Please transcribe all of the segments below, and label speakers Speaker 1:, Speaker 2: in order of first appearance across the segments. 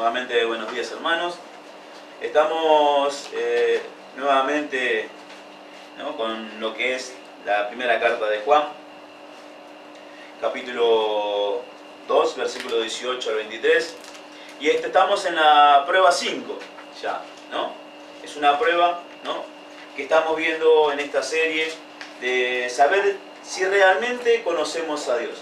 Speaker 1: Nuevamente, buenos días, hermanos. Estamos nuevamente, ¿no?, con lo que es la primera carta de Juan, capítulo 2, versículo 18 al 23. Y estamos en la prueba 5 ya, ¿no? Es una prueba, ¿no?, que estamos viendo en esta serie de saber si realmente conocemos a Dios.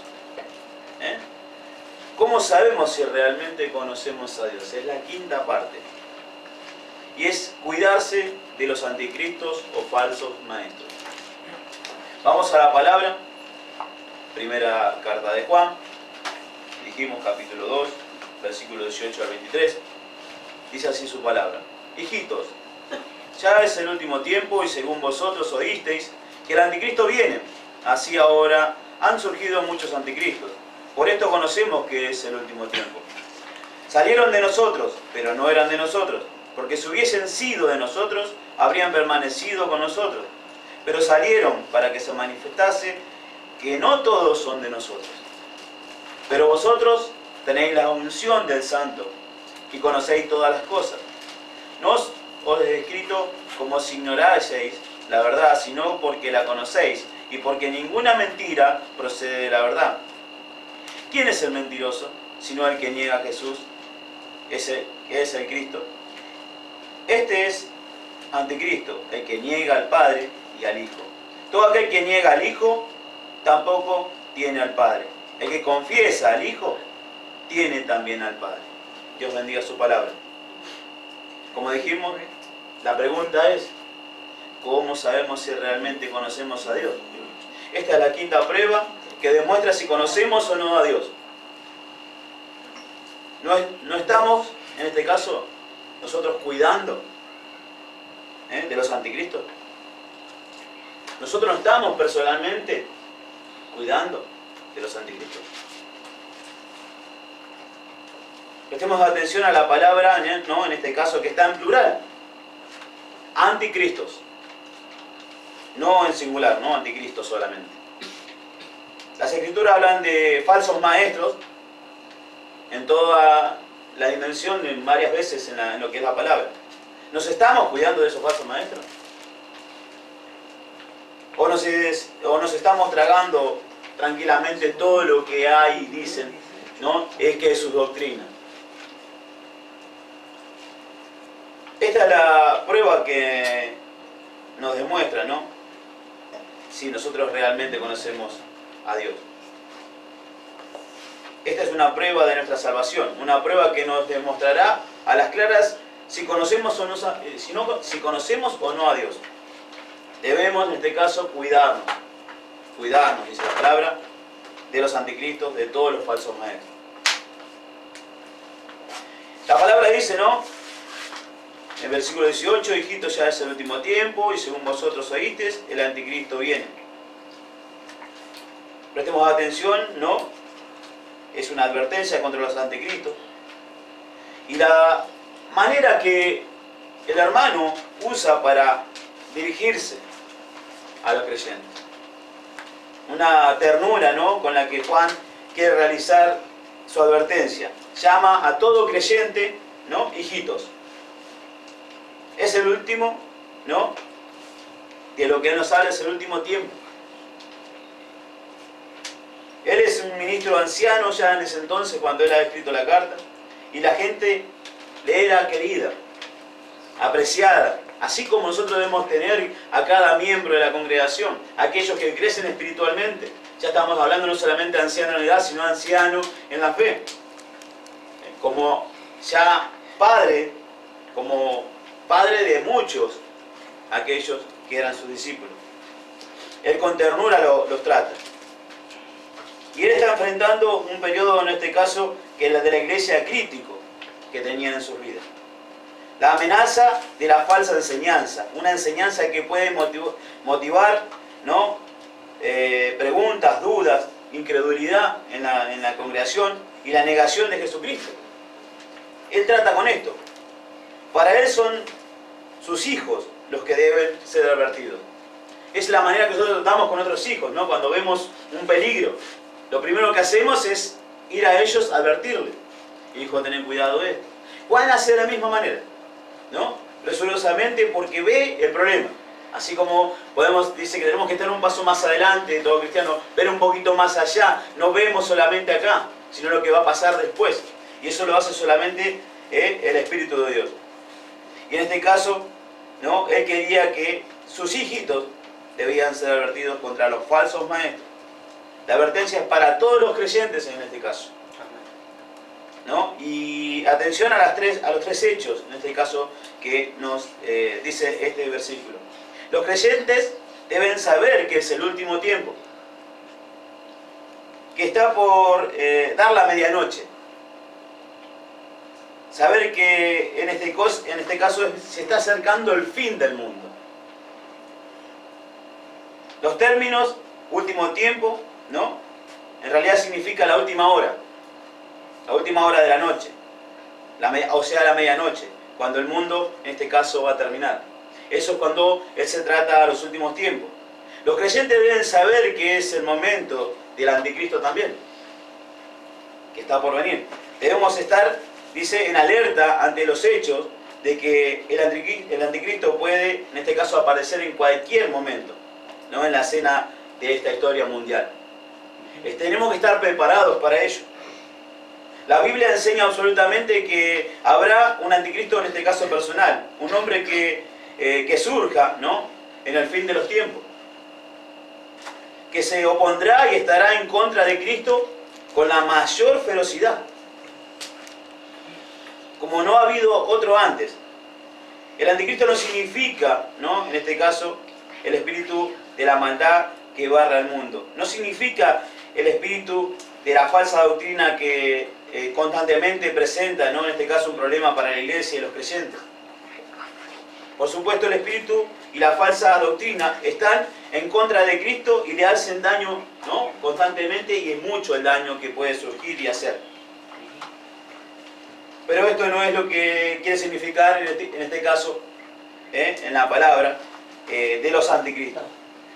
Speaker 1: ¿Cómo sabemos si realmente conocemos a Dios? Es la quinta parte. Y es cuidarse de los anticristos o falsos maestros. Vamos a la palabra. Primera carta de Juan. Dijimos capítulo 2, versículo 18 al 23. Dice así su palabra. Hijitos, ya es el último tiempo y según vosotros oísteis que el anticristo viene. Así ahora han surgido muchos anticristos. Por esto conocemos que es el último tiempo. Salieron de nosotros, pero no eran de nosotros, porque si hubiesen sido de nosotros, habrían permanecido con nosotros. Pero salieron para que se manifestase que no todos son de nosotros. Pero vosotros tenéis la unción del Santo y conocéis todas las cosas. No os he escrito como si ignoraseis la verdad, sino porque la conocéis y porque ninguna mentira procede de la verdad. ¿Quién es el mentiroso, sino el que niega a Jesús, ese que es el Cristo? Este es anticristo, el que niega al Padre y al Hijo. Todo aquel que niega al Hijo, tampoco tiene al Padre. El que confiesa al Hijo, tiene también al Padre. Dios bendiga su palabra. Como dijimos, la pregunta es, ¿cómo sabemos si realmente conocemos a Dios? Esta es la quinta prueba que demuestra si conocemos o no a Dios. No estamos, en este caso, nosotros cuidando de los anticristos. Nosotros no estamos personalmente cuidando de los anticristos. Prestemos atención a la palabra, ¿no?, en este caso que está en plural. Anticristos. No en singular, no anticristo solamente. Las escrituras hablan de falsos maestros en toda la dimensión, en varias veces en lo que es la palabra. ¿Nos estamos cuidando de esos falsos maestros? ¿O nos estamos tragando tranquilamente todo lo que hay y dicen, ¿no?, es que es su doctrina? Esta es la prueba que nos demuestra, ¿no?, si nosotros realmente conocemos a Dios. Esta es una prueba de nuestra salvación, una prueba que nos demostrará a las claras si conocemos o no, si conocemos o no a Dios. Debemos, en este caso, cuidarnos, dice la palabra, de los anticristos, de todos los falsos maestros. La palabra dice, ¿no?, en el versículo 18, hijitos, ya es el último tiempo y según vosotros oísteis, el anticristo viene. Prestemos atención, ¿no? Es una advertencia contra los anticristos. Y la manera que el hermano usa para dirigirse a los creyentes. Una ternura, ¿no?, con la que Juan quiere realizar su advertencia. Llama a todo creyente, ¿no?, hijitos. Es el último, ¿no?, de lo que Él nos habla es el último tiempo. Él es un ministro anciano ya en ese entonces cuando él ha escrito la carta. Y la gente le era querida, apreciada. Así como nosotros debemos tener a cada miembro de la congregación, aquellos que crecen espiritualmente. Ya estamos hablando no solamente de anciano en edad, sino de anciano en la fe. Como ya padre, como padre de muchos, aquellos que eran sus discípulos. Él con ternura los trata. Y él está enfrentando un periodo, en este caso, que es la de la iglesia crítico que tenían en sus vidas. La amenaza de la falsa enseñanza, una enseñanza que puede motivar, ¿no?, preguntas, dudas, incredulidad en la congregación y la negación de Jesucristo. Él trata con esto. Para él son sus hijos los que deben ser advertidos. Es la manera que nosotros tratamos con nuestros hijos, ¿no? Cuando vemos un peligro, lo primero que hacemos es ir a ellos a advertirles. Hijo, ten cuidado de esto. Juan hace de la misma manera, ¿no? Presurosamente porque ve el problema. Así como dice que tenemos que estar un paso más adelante, todo cristiano, ver un poquito más allá. No vemos solamente acá, sino lo que va a pasar después. Y eso lo hace solamente el Espíritu de Dios. Y en este caso, ¿no? Él quería que sus hijitos debían ser advertidos contra los falsos maestros. La advertencia es para todos los creyentes en este caso, ¿no? Y atención a los tres hechos, en este caso, que nos dice este versículo. Los creyentes deben saber que es el último tiempo, que está por dar la medianoche. Saber que en este caso se está acercando el fin del mundo. Los términos último tiempo, ¿no? En realidad significa la última hora de la noche, o sea, la medianoche, cuando el mundo, en este caso, va a terminar. Eso es cuando él se trata a los últimos tiempos. Los creyentes deben saber que es el momento del anticristo también, que está por venir. Debemos estar, dice, en alerta ante los hechos de que el anticristo puede, en este caso, aparecer en cualquier momento, ¿no? En la escena de esta historia mundial. Tenemos que estar preparados para ello. La Biblia enseña absolutamente que habrá un anticristo, en este caso personal, un hombre que surja, ¿no? En el fin de los tiempos, que se opondrá y estará en contra de Cristo con la mayor ferocidad, como no ha habido otro antes. El anticristo no significa, ¿no? En este caso, el espíritu de la maldad que barra el mundo. No significa el espíritu de la falsa doctrina que constantemente presenta, ¿no? En este caso, un problema para la iglesia y los creyentes. Por supuesto, el espíritu y la falsa doctrina están en contra de Cristo y le hacen daño, ¿no? Constantemente, y es mucho el daño que puede surgir y hacer. Pero esto no es lo que quiere significar en este caso, en la palabra, de los anticristos.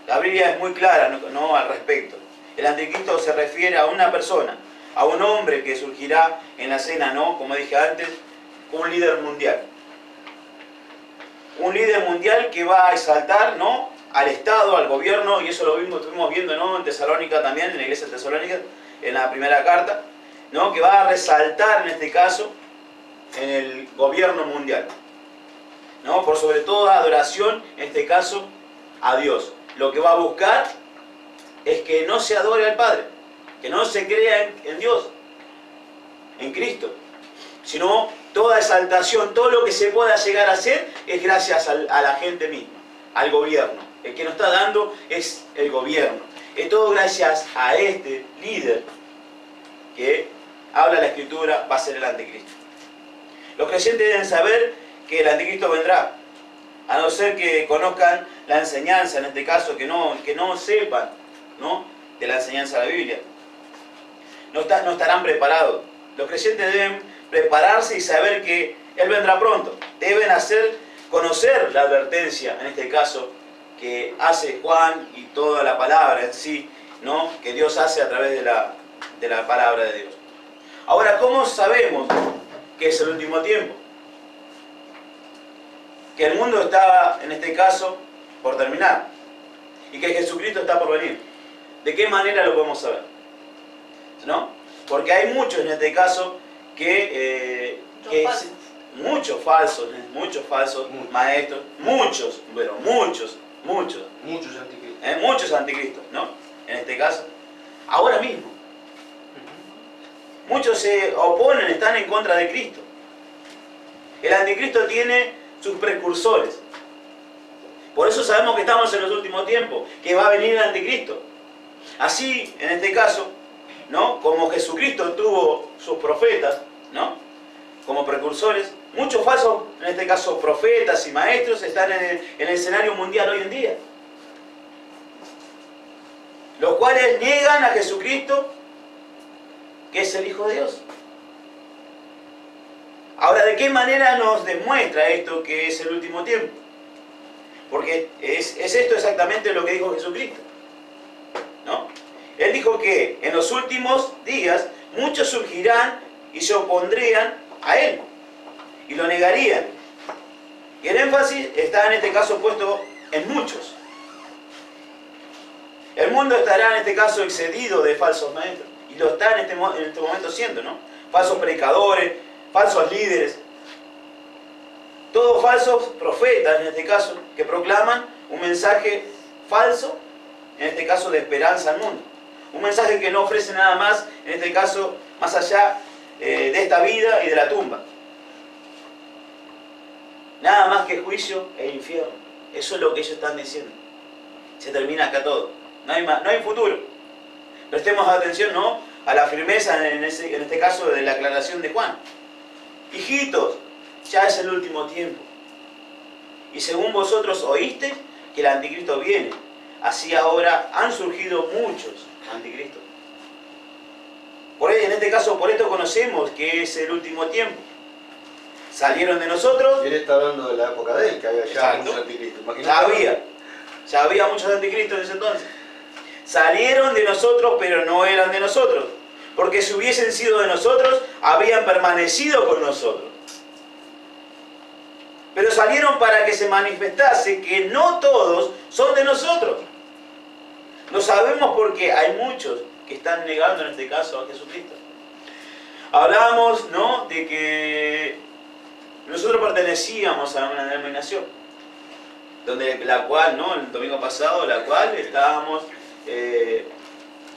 Speaker 1: La Biblia es muy clara, ¿no? Al respecto. El anticristo se refiere a una persona, a un hombre que surgirá en la escena, ¿no? Como dije antes, un líder mundial. Un líder mundial que va a exaltar, ¿no? Al Estado, al gobierno, y eso lo estuvimos viendo, ¿no? En Tesalónica también, en la iglesia de Tesalónica, en la primera carta, ¿no? Que va a resaltar en este caso en el gobierno mundial, ¿no? Por sobre toda adoración, en este caso, a Dios. Lo que va a buscar es que no se adore al Padre, que no se crea en Dios, en Cristo, sino toda exaltación, todo lo que se pueda llegar a hacer es gracias a la gente misma, al gobierno. El que nos está dando es el gobierno. Es todo gracias a este líder que habla la Escritura, va a ser el anticristo. Los creyentes deben saber que el anticristo vendrá, a no ser que conozcan la enseñanza, en este caso, que no sepan, ¿no? De la enseñanza de la Biblia. No estarán preparados. Los creyentes deben prepararse y saber que Él vendrá pronto. Deben conocer la advertencia, en este caso, que hace Juan y toda la palabra en sí, ¿no? Que Dios hace a través de la palabra de Dios. Ahora, ¿cómo sabemos que es el último tiempo? Que el mundo está, en este caso, por terminar. Y que Jesucristo está por venir. ¿De qué manera lo podemos saber? ¿No? Porque hay muchos, en este caso, muchos falsos maestros, muchos anticristos. Muchos anticristos, ¿no? En este caso, ahora mismo. Muchos se oponen, están en contra de Cristo. El anticristo tiene sus precursores. Por eso sabemos que estamos en los últimos tiempos, que va a venir el anticristo. Así, en este caso, ¿no? Como Jesucristo tuvo sus profetas, ¿no? Como precursores, muchos falsos, en este caso profetas y maestros, están en el escenario mundial hoy en día. Los cuales niegan a Jesucristo, que es el Hijo de Dios. Ahora, ¿de qué manera nos demuestra esto que es el último tiempo? Porque es esto exactamente lo que dijo Jesucristo, ¿no? Él dijo que en los últimos días muchos surgirán y se opondrían a Él. y lo negarían. Y el énfasis está en este caso puesto en muchos. El mundo estará en este caso excedido de falsos maestros. Y lo está en este momento siendo, ¿no? Falsos predicadores, falsos líderes. Todos falsos profetas, en este caso, que proclaman un mensaje falso, en este caso de esperanza al mundo. Un mensaje que no ofrece nada más, en este caso, más allá de esta vida y de la tumba. Nada más que juicio e infierno. Eso es lo que ellos están diciendo. Se termina acá todo. No hay más, no hay futuro. Prestemos atención, ¿no?, a la firmeza en este caso de la aclaración de Juan. Hijitos, ya es el último tiempo. Y según vosotros oísteis que el anticristo viene, así ahora han surgido muchos anticristos. En este caso, por esto conocemos que es el último tiempo. Salieron de nosotros.
Speaker 2: Y él está hablando de la época de él, que había ya muchos anticristos.
Speaker 1: Ya había muchos anticristos en ese entonces. Salieron de nosotros, pero no eran de nosotros. Porque si hubiesen sido de nosotros, habían permanecido con nosotros. Pero salieron para que se manifestase que no todos son de nosotros. Lo sabemos porque hay muchos que están negando en este caso a Jesucristo. Hablamos, ¿no?, de que nosotros pertenecíamos a una denominación, donde la cual, ¿no?, el domingo pasado, la cual estábamos,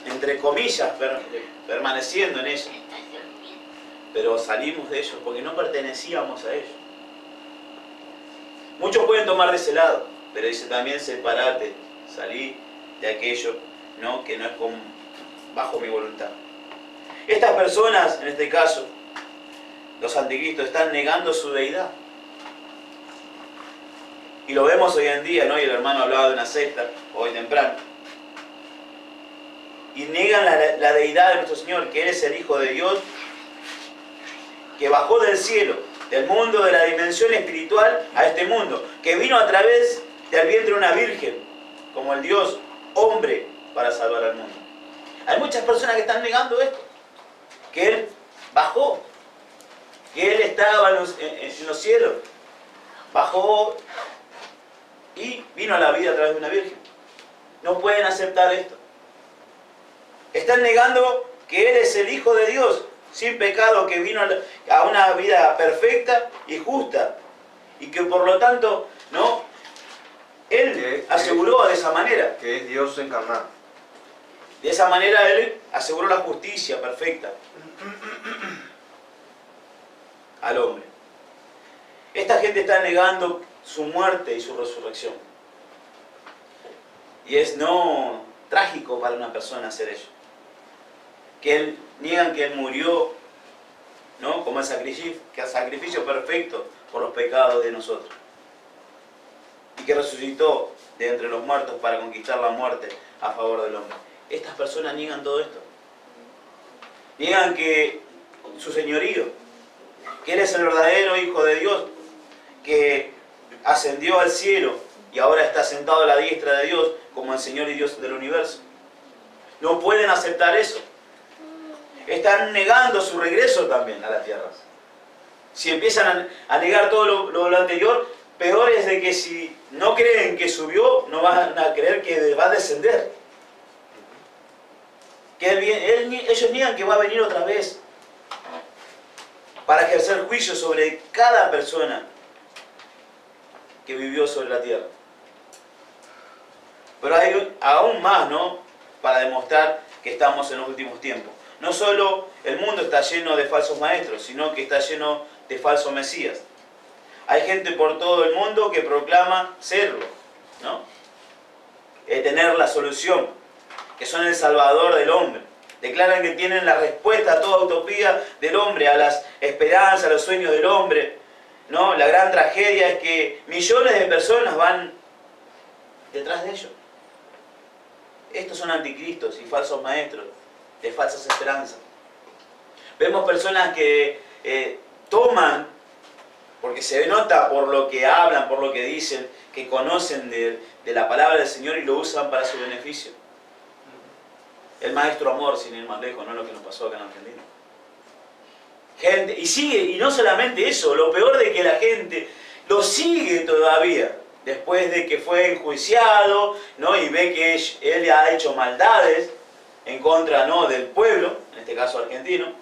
Speaker 1: entre comillas, permaneciendo en ella. Pero salimos de ellos porque no pertenecíamos a ellos. Muchos pueden tomar de ese lado, pero dice también: separate, salí de aquello, ¿no?, que no es bajo mi voluntad. Estas personas, en este caso, los anticristos, están negando su deidad. Y lo vemos hoy en día, ¿no? Y el hermano hablaba de una secta hoy temprano. Y niegan la deidad de nuestro Señor, que Él es el Hijo de Dios, que bajó del cielo, del mundo, de la dimensión espiritual, a este mundo, que vino a través del vientre de una virgen, como el Dios hombre, para salvar al mundo. Hay muchas personas que están negando esto, que Él bajó, que Él estaba en los cielos, bajó y vino a la vida a través de una virgen. No pueden aceptar esto. Están negando que Él es el Hijo de Dios, sin pecado, que vino a una vida perfecta y justa, y que por lo tanto, ¿no?, Él aseguró de esa manera.
Speaker 2: Que es Dios encarnado.
Speaker 1: De esa manera Él aseguró la justicia perfecta al hombre. Esta gente está negando su muerte y su resurrección. Y es trágico para una persona hacer eso. Niegan que Él murió, ¿no?, como el sacrificio perfecto por los pecados de nosotros. Y que resucitó de entre los muertos para conquistar la muerte a favor del hombre. Estas personas niegan todo esto. Niegan que su señorío, que Él es el verdadero Hijo de Dios, que ascendió al cielo y ahora está sentado a la diestra de Dios como el Señor y Dios del universo. No pueden aceptar eso. Están negando su regreso también a las tierras. Si empiezan a negar todo lo anterior, peor es de que si no creen que subió, no van a creer que va a descender. Ellos niegan que va a venir otra vez para ejercer juicio sobre cada persona que vivió sobre la tierra. Pero hay aún más, ¿no?, para demostrar que estamos en los últimos tiempos. No solo el mundo está lleno de falsos maestros, sino que está lleno de falsos mesías. Hay gente por todo el mundo que proclama serlo, ¿no?, tener la solución, que son el salvador del hombre. Declaran que tienen la respuesta a toda utopía del hombre, a las esperanzas, a los sueños del hombre, ¿no? La gran tragedia es que millones de personas van detrás de ellos. Estos son anticristos y falsos maestros de falsas esperanzas. Vemos personas que toman, porque se nota por lo que hablan, por lo que dicen, que conocen de la palabra del Señor y lo usan para su beneficio. El maestro amor, sin ir más lejos, no es lo que nos pasó acá en Argentina. Gente, y sigue, y no solamente eso, lo peor de que la gente lo sigue todavía, después de que fue enjuiciado, ¿no? Y ve que él ha hecho maldades en contra, ¿no?, del pueblo, en este caso argentino,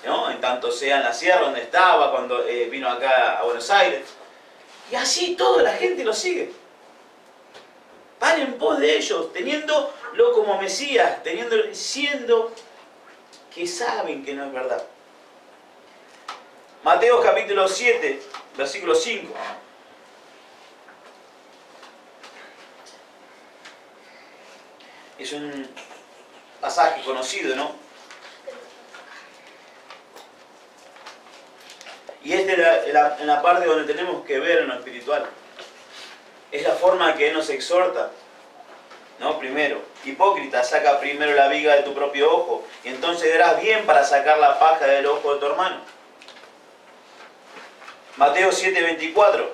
Speaker 1: ¿no? En tanto sea en la sierra donde estaba, cuando vino acá a Buenos Aires. Y así toda la gente lo sigue. Van en pos de ellos, teniéndolo como Mesías, siendo que saben que no es verdad. Mateo capítulo 7, versículo 5. Es un pasaje conocido, ¿no? Y es en la parte donde tenemos que ver en lo espiritual. Es la forma que Él nos exhorta, ¿no? Primero, hipócrita, saca primero la viga de tu propio ojo, y entonces verás bien para sacar la paja del ojo de tu hermano. Mateo 7:24.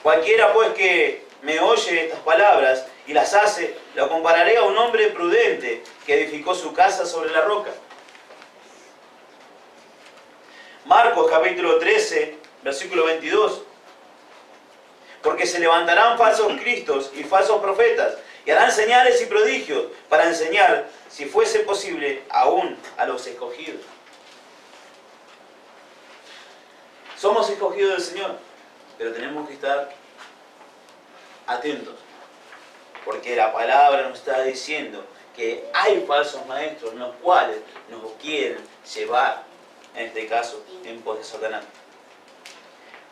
Speaker 1: Cualquiera pues que me oye estas palabras y las hace, lo compararé a un hombre prudente que edificó su casa sobre la roca. Marcos capítulo 13, versículo 22. Porque se levantarán falsos cristos y falsos profetas, y harán señales y prodigios para enseñar, si fuese posible, aún a los escogidos. Somos escogidos del Señor, pero tenemos que estar atentos, porque la palabra nos está diciendo que hay falsos maestros, los cuales nos quieren llevar, en este caso, en pos de Satanás,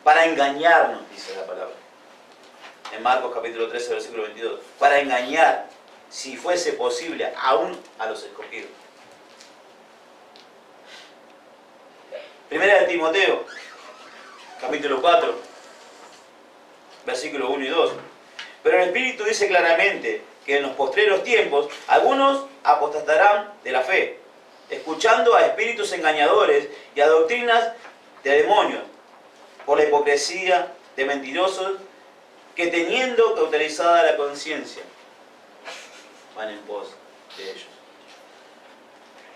Speaker 1: para engañarnos, dice la palabra. En Marcos capítulo 13, versículo 22. Para engañar, si fuese posible, aún a los escogidos. Primera de Timoteo, capítulo 4, versículo 1 y 2. Pero el Espíritu dice claramente que en los postreros tiempos algunos apostatarán de la fe, escuchando a espíritus engañadores y a doctrinas de demonios, por la hipocresía de mentirosos, que teniendo cauterizada la conciencia, van en pos de ellos.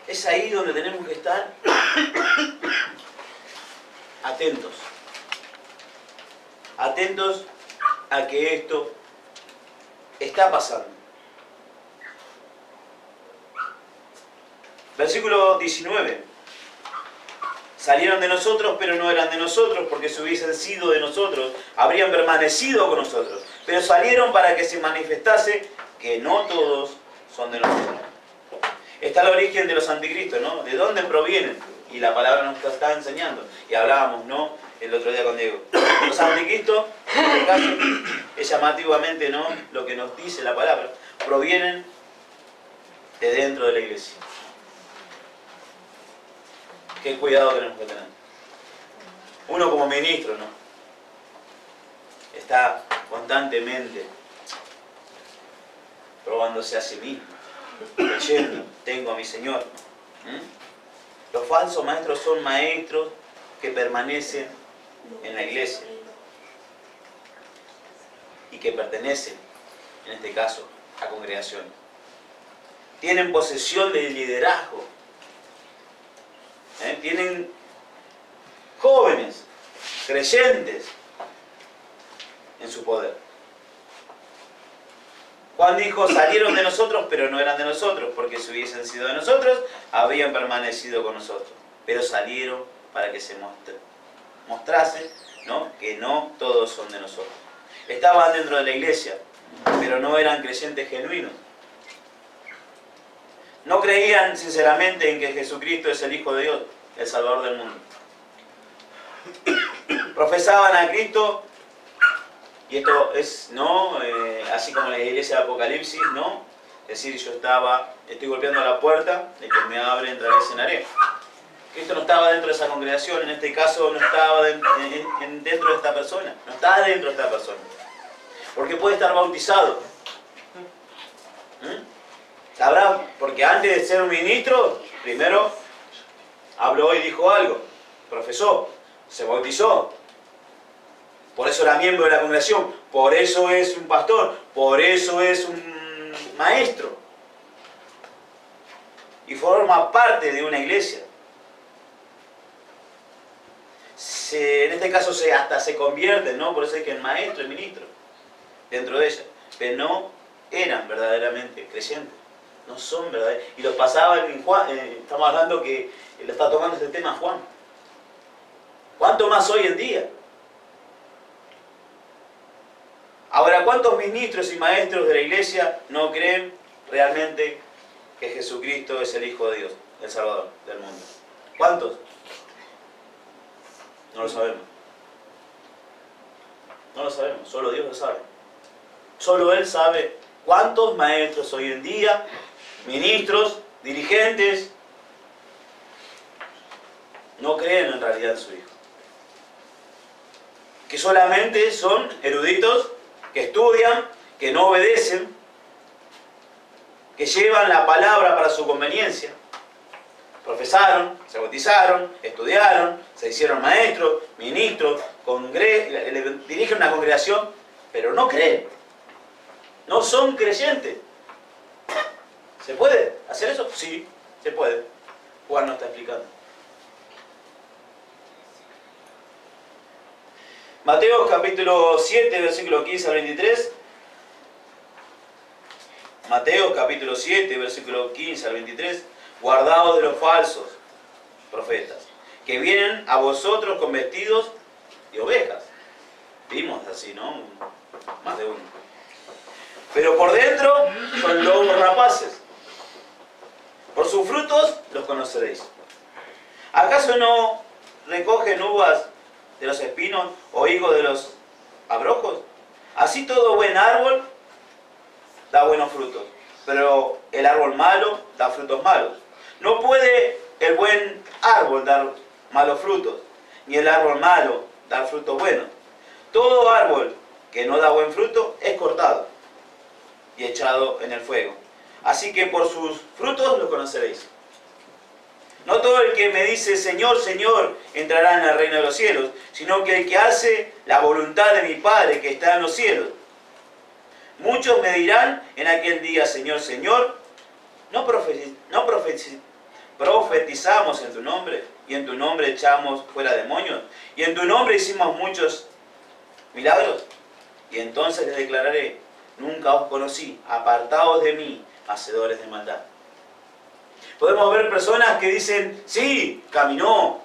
Speaker 1: Es ahí donde tenemos que estar atentos. Atentos a que esto está pasando. Versículo 19. Salieron de nosotros, pero no eran de nosotros, porque si hubiesen sido de nosotros, habrían permanecido con nosotros. Pero salieron para que se manifestase que no todos son de nosotros. Está el origen de los anticristos, ¿no? ¿De dónde provienen? Y la palabra nos está enseñando. Y hablábamos, ¿no?, el otro día con Diego. Los anticristos, en este caso, es llamativamente, ¿no?, lo que nos dice la palabra, provienen de dentro de la iglesia. Qué cuidado tenemos que tener. Uno como ministro, ¿no?, está constantemente probándose a sí mismo, leyendo, tengo a mi Señor. Los falsos maestros son maestros que permanecen en la iglesia y que pertenecen, en este caso, a congregaciones. Tienen posesión del liderazgo. Tienen jóvenes, creyentes en su poder. Juan dijo, salieron de nosotros, pero no eran de nosotros, porque si hubiesen sido de nosotros, habrían permanecido con nosotros. Pero salieron para que se mostrase, ¿no?, que no todos son de nosotros. Estaban dentro de la iglesia, pero no eran creyentes genuinos. No creían sinceramente en que Jesucristo es el Hijo de Dios, el Salvador del mundo. Profesaban a Cristo, y esto es, ¿no?, así como la iglesia de Apocalipsis, ¿no?, es decir, yo estoy golpeando la puerta, el que me abre entraré y cenaré. Cristo no estaba dentro de esa congregación, en este caso no estaba dentro de esta persona, no está dentro de esta persona. Porque puede estar bautizado. Sabrá, porque antes de ser un ministro, primero habló y dijo algo, profesó, se bautizó. Por eso era miembro de la congregación, por eso es un pastor, por eso es un maestro. Y forma parte de una iglesia. en este caso hasta se convierten, ¿no? Por eso es que en maestro y ministro dentro de ella. Pero no eran verdaderamente creyentes. No son verdaderos. Y los pasaban en Juan, estamos hablando que le está tomando este tema Juan. ¿Cuánto más hoy en día? Ahora, ¿cuántos ministros y maestros de la iglesia no creen realmente que Jesucristo es el Hijo de Dios, el Salvador del mundo? ¿Cuántos? No lo sabemos. No lo sabemos, solo Dios lo sabe. Solo Él sabe cuántos maestros hoy en día, ministros, dirigentes, no creen en realidad en su Hijo. Que solamente son eruditos, que estudian, que no obedecen, que llevan la palabra para su conveniencia. Profesaron, se bautizaron, estudiaron, se hicieron maestros, ministros, dirigen una congregación, pero no creen. No son creyentes. ¿Se puede hacer eso? Sí, se puede. Juan nos está explicando. Mateo capítulo 7, versículo 15 al 23. Mateo capítulo 7, versículo 15 al 23. Guardaos de los falsos profetas, que vienen a vosotros con vestidos de ovejas. Vimos así, ¿no? Más de uno. Pero por dentro son lobos rapaces. Por sus frutos los conoceréis. ¿Acaso no recogen uvas de los espinos o higos de los abrojos? Así todo buen árbol da buenos frutos, pero el árbol malo da frutos malos. No puede el buen árbol dar malos frutos, ni el árbol malo dar frutos buenos. Todo árbol que no da buen fruto es cortado y echado en el fuego. Así que por sus frutos los conoceréis. No todo el que me dice Señor, Señor entrará en el reino de los cielos, sino que el que hace la voluntad de mi Padre que está en los cielos. Muchos me dirán en aquel día, Señor, Señor, ¿no profetizamos en tu nombre? ¿Y en tu nombre echamos fuera demonios? ¿Y en tu nombre hicimos muchos milagros? Y entonces les declararé, nunca os conocí, apartaos de mí, hacedores de maldad. Podemos ver personas que dicen, sí, caminó,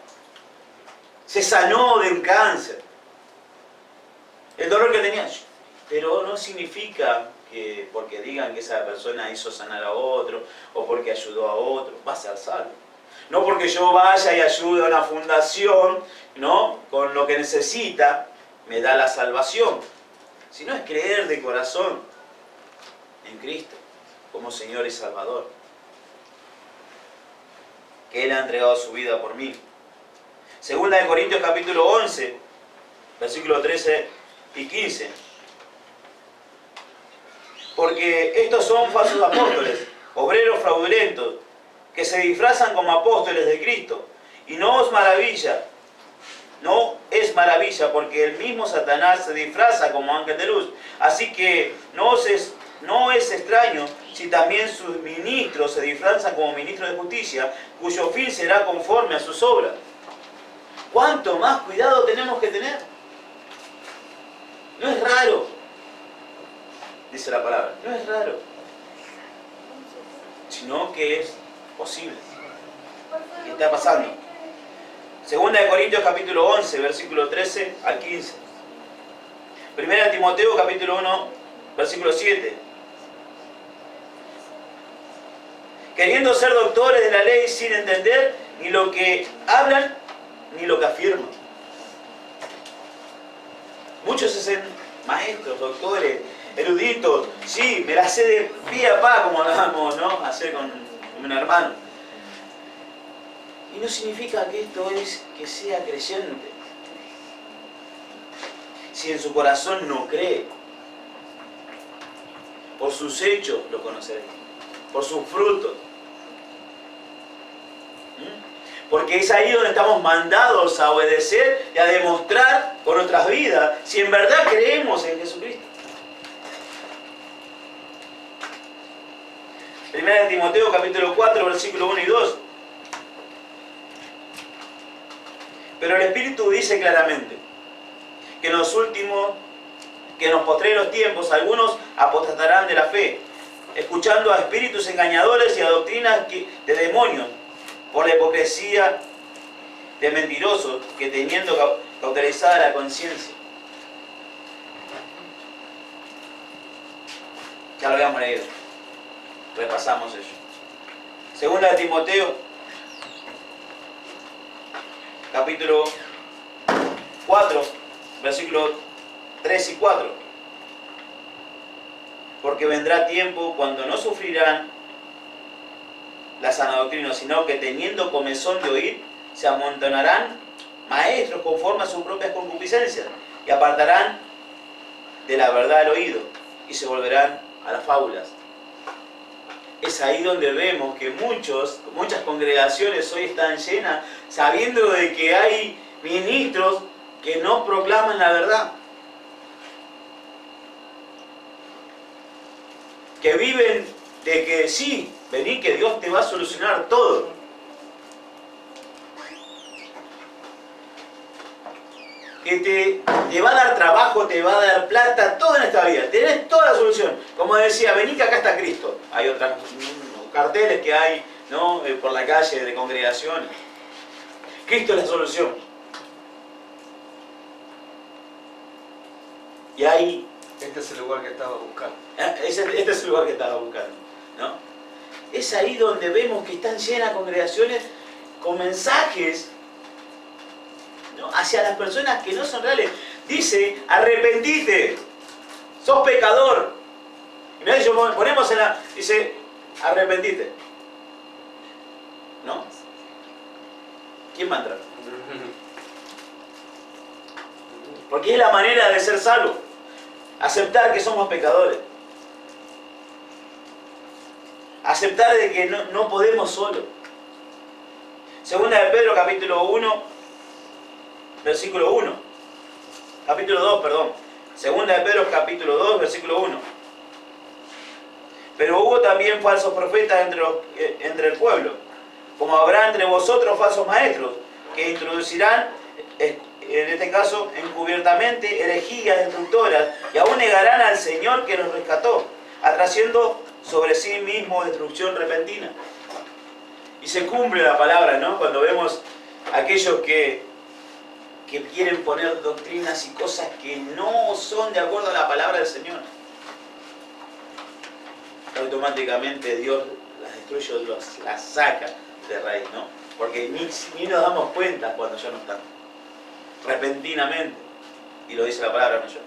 Speaker 1: se sanó de un cáncer, el dolor que tenía, pero no significa que porque digan que esa persona hizo sanar a otro o porque ayudó a otro, va a ser salvo. No porque yo vaya y ayude a una fundación, ¿no?, con lo que necesita, me da la salvación, sino es creer de corazón en Cristo como Señor y Salvador, que Él ha entregado su vida por mí. Segunda de Corintios capítulo 11, versículos 13 y 15. Porque estos son falsos apóstoles, obreros fraudulentos, que se disfrazan como apóstoles de Cristo. Y no es maravilla, porque el mismo Satanás se disfraza como ángel de luz. Así que no es extraño si también sus ministros se disfrazan como ministros de justicia, cuyo fin será conforme a sus obras. ¿Cuánto más cuidado tenemos que tener? No es raro, dice la palabra, no es raro, sino que es posible. ¿Qué está pasando? Segunda de Corintios capítulo 11, versículo 13 al 15. Primera de Timoteo capítulo 1, versículo 7. Queriendo ser doctores de la ley sin entender ni lo que hablan ni lo que afirman. Muchos se hacen maestros, doctores, eruditos. Sí, me la sé de pie a pa, como hablábamos, ¿no?, hacer con un hermano. Y no significa que esto es que sea creyente. Si en su corazón no cree, por sus hechos lo conoceréis, por sus frutos. Porque es ahí donde estamos mandados a obedecer y a demostrar con nuestras vidas si en verdad creemos en Jesucristo. Primera de Timoteo capítulo 4, versículo 1 y 2. Pero el Espíritu dice claramente que en los postreros tiempos algunos apostatarán de la fe, escuchando a espíritus engañadores y a doctrinas de demonios, por la hipocresía de mentirosos que teniendo cauterizada la conciencia. Ya lo habíamos leído. Repasamos ello. Segunda de Timoteo, capítulo 4, versículos 3 y 4. Porque vendrá tiempo cuando no sufrirán la sana doctrina, sino que teniendo comezón de oír, se amontonarán maestros conforme a sus propias concupiscencias y apartarán de la verdad el oído y se volverán a las fábulas. Es ahí donde vemos que muchas congregaciones hoy están llenas sabiendo de que hay ministros que no proclaman la verdad, que viven de que sí, vení que Dios te va a solucionar todo. Que te va a dar trabajo, te va a dar plata, todo en esta vida. Tenés toda la solución. Como decía, vení que acá está Cristo. Hay otros carteles que hay, ¿no?, por la calle de congregaciones. Cristo es la solución. Y ahí...
Speaker 2: Este es el lugar que estaba buscando.
Speaker 1: Este es el lugar que estaba buscando, ¿no? Es ahí donde vemos que están llenas congregaciones con mensajes, ¿no?, hacia las personas que no son reales. Dice, arrepentite, sos pecador. Y mirá, ponemos en la... Dice, arrepentite. ¿No? ¿Quién va a entrar? Porque es la manera de ser salvo. Aceptar que somos pecadores. Aceptar de que no podemos solos. Segunda de Pedro, capítulo 1, versículo 1. Capítulo 2, perdón. Segunda de Pedro, capítulo 2, versículo 1. Pero hubo también falsos profetas entre el pueblo, como habrá entre vosotros falsos maestros, que introducirán, en este caso, encubiertamente herejías destructoras, y aún negarán al Señor que los rescató, atrayendo sobre sí mismo destrucción repentina. Y se cumple la palabra, ¿no?, cuando vemos aquellos que quieren poner doctrinas y cosas que no son de acuerdo a la palabra del Señor. Automáticamente Dios las destruye, Dios las saca de raíz, ¿no? Porque ni nos damos cuenta cuando ya no están. Repentinamente. Y lo dice la palabra, no yo.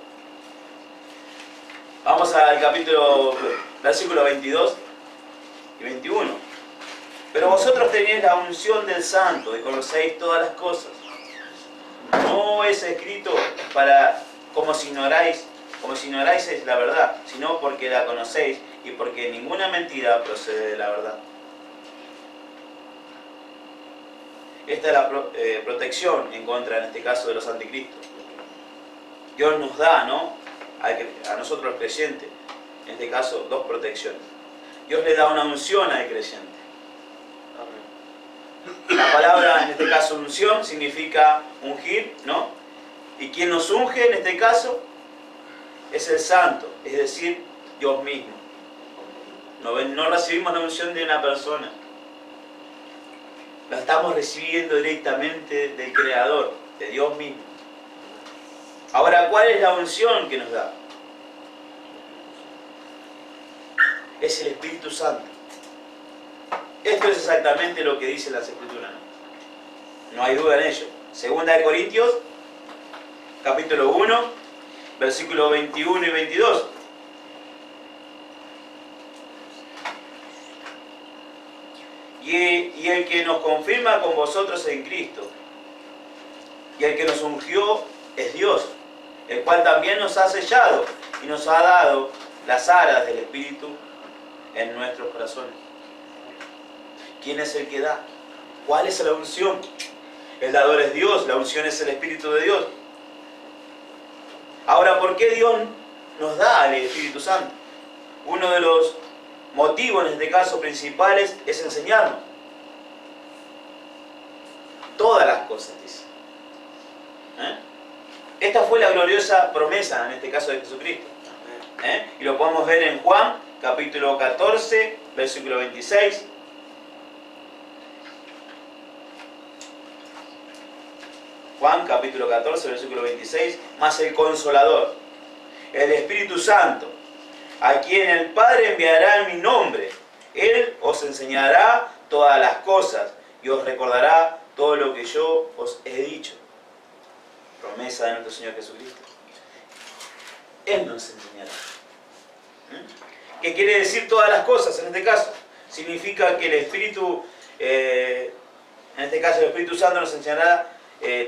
Speaker 1: Vamos al capítulo, versículos 22 y 21. Pero vosotros tenéis la unción del Santo y conocéis todas las cosas. No es escrito como si ignoráis la verdad, sino porque la conocéis y porque ninguna mentira procede de la verdad. Esta es la protección en contra, en este caso, de los anticristos. Dios nos da, ¿no?, a nosotros los creyentes, en este caso, dos protecciones. Dios le da una unción al creyente. La palabra, en este caso, unción, significa ungir, ¿no? Y quien nos unge, en este caso, es el Santo, es decir, Dios mismo. No recibimos la unción de una persona. La estamos recibiendo directamente del Creador, de Dios mismo. Ahora, ¿cuál es la unción que nos da? Es el Espíritu Santo. Esto es exactamente lo que dice las Escrituras, ¿no? No hay duda en ello. Segunda de Corintios, capítulo 1, versículos 21 y 22. Y el que nos confirma con vosotros en Cristo, y el que nos ungió es Dios, el cual también nos ha sellado y nos ha dado las aras del Espíritu en nuestros corazones. ¿Quién es el que da? ¿Cuál es la unción? El dador es Dios, la unción es el Espíritu de Dios. Ahora, ¿por qué Dios nos da el Espíritu Santo? Uno de los motivos, en este caso, principales es enseñarnos. Todas las cosas, dice. Esta fue la gloriosa promesa, en este caso de Jesucristo. Y lo podemos ver en Juan, capítulo 14, versículo 26. Juan, capítulo 14, versículo 26. Mas el Consolador, el Espíritu Santo, a quien el Padre enviará en mi nombre, Él os enseñará todas las cosas y os recordará todo lo que yo os he dicho. Promesa de nuestro Señor Jesucristo. Él nos enseñará. ¿Qué quiere decir todas las cosas en este caso? Significa que el Espíritu, en este caso el Espíritu Santo nos enseñará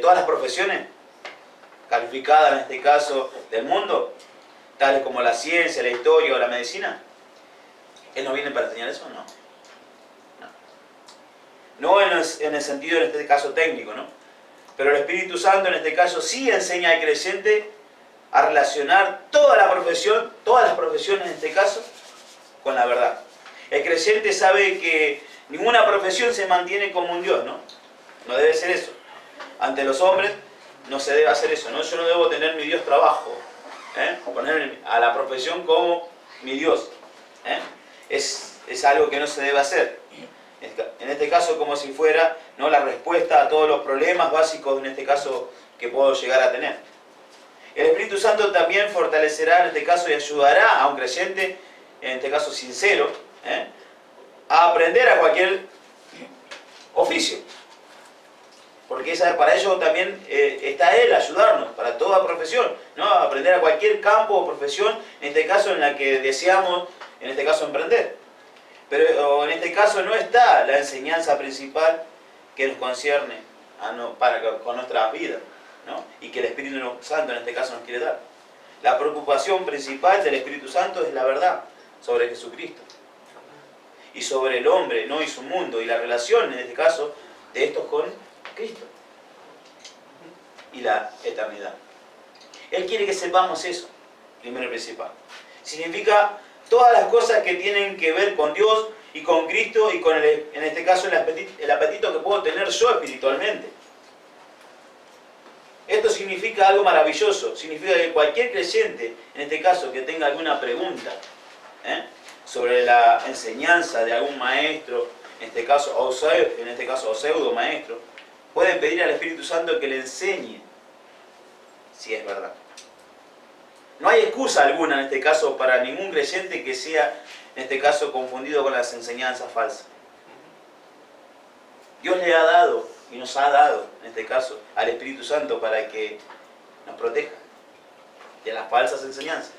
Speaker 1: todas las profesiones calificadas en este caso del mundo, tales como la ciencia, la historia o la medicina. ¿Él no viene para enseñar eso? No. No en el sentido en este caso técnico, ¿no? Pero el Espíritu Santo en este caso sí enseña al creyente a relacionar toda la profesión, todas las profesiones en este caso, con la verdad. El creyente sabe que ninguna profesión se mantiene como un Dios, ¿no? No debe ser eso. Ante los hombres no se debe hacer eso, ¿no? Yo no debo tener mi Dios trabajo, poner a la profesión como mi Dios. Es algo que no se debe hacer. En este caso, como si fuera, ¿no?, la respuesta a todos los problemas básicos, en este caso, que puedo llegar a tener. El Espíritu Santo también fortalecerá, en este caso, y ayudará a un creyente, en este caso sincero, a aprender a cualquier oficio. Porque para ello también está Él, ayudarnos, para toda profesión, ¿no? A aprender a cualquier campo o profesión, en este caso, en la que deseamos, en este caso, emprender. Pero en este caso no está la enseñanza principal que nos concierne con nuestras vidas, ¿no? Y que el Espíritu Santo en este caso nos quiere dar. La preocupación principal del Espíritu Santo es la verdad sobre Jesucristo y sobre el hombre, ¿no?, y su mundo, y la relación en este caso de estos con Cristo y la eternidad. Él quiere que sepamos eso, primero y principal. Significa todas las cosas que tienen que ver con Dios y con Cristo y con, en este caso, el apetito que puedo tener yo espiritualmente. Esto significa algo maravilloso. Significa que cualquier creyente, en este caso, que tenga alguna pregunta sobre la enseñanza de algún maestro, en este caso, o pseudo maestro, puede pedir al Espíritu Santo que le enseñe si es verdad. No hay excusa alguna en este caso para ningún creyente que sea, en este caso, confundido con las enseñanzas falsas. Dios le ha dado y nos ha dado, en este caso, al Espíritu Santo para que nos proteja de las falsas enseñanzas.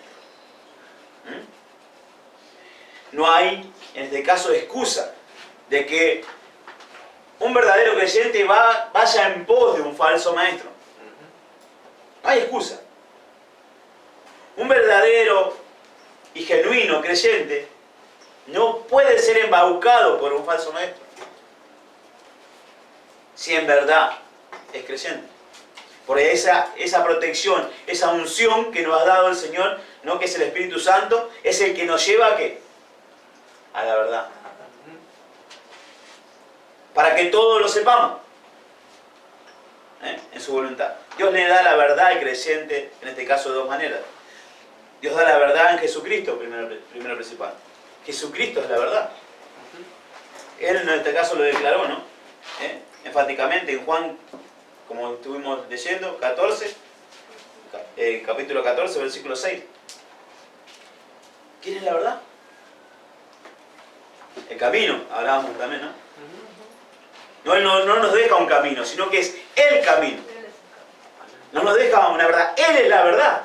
Speaker 1: No hay, en este caso, excusa de que un verdadero creyente vaya en pos de un falso maestro. No hay excusa. Un verdadero y genuino creyente no puede ser embaucado por un falso maestro, si en verdad es creyente. Por esa protección, esa unción que nos ha dado el Señor, ¿no?, que es el Espíritu Santo, es el que nos lleva ¿a qué? A la verdad. Para que todos lo sepamos, en su voluntad. Dios le da la verdad al creyente, en este caso, de dos maneras. Dios da la verdad en Jesucristo, primero principal. Jesucristo es la verdad. Él en este caso lo declaró, ¿no? Enfáticamente en Juan, como estuvimos leyendo, capítulo 14, versículo 6. ¿Quién es la verdad? El camino, hablábamos también, ¿no? No, Él no nos deja un camino, sino que es el camino. No nos deja una verdad, Él es la verdad.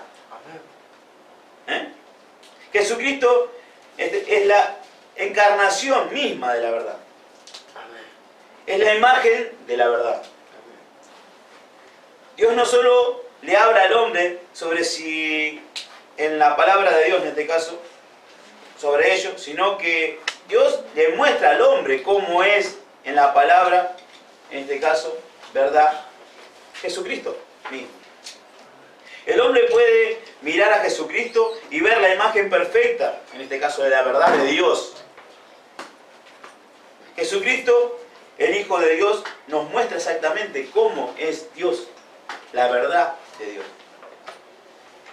Speaker 1: Jesucristo es la encarnación misma de la verdad. Es la imagen de la verdad. Dios no solo le habla al hombre sobre si, en la palabra de Dios en este caso, sobre ello, sino que Dios le muestra al hombre cómo es en la palabra, en este caso, verdad, Jesucristo mismo. El hombre puede mirar a Jesucristo y ver la imagen perfecta, en este caso de la verdad de Dios. Jesucristo, el Hijo de Dios, nos muestra exactamente cómo es Dios. la verdad de Dios.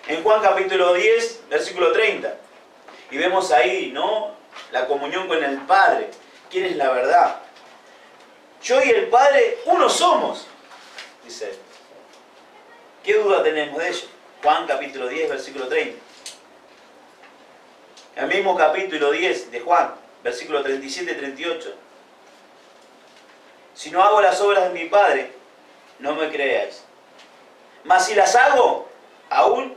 Speaker 1: En Juan capítulo 10, versículo 30. Y vemos ahí, ¿no? La comunión con el Padre. ¿Quién es la verdad? Yo y el Padre, uno somos, dice él. ¿Qué duda tenemos de ello? Juan capítulo 10, versículo 30. El mismo capítulo 10 de Juan, versículo 37 y 38. Si no hago las obras de mi Padre, no me creáis. Mas si las hago, aún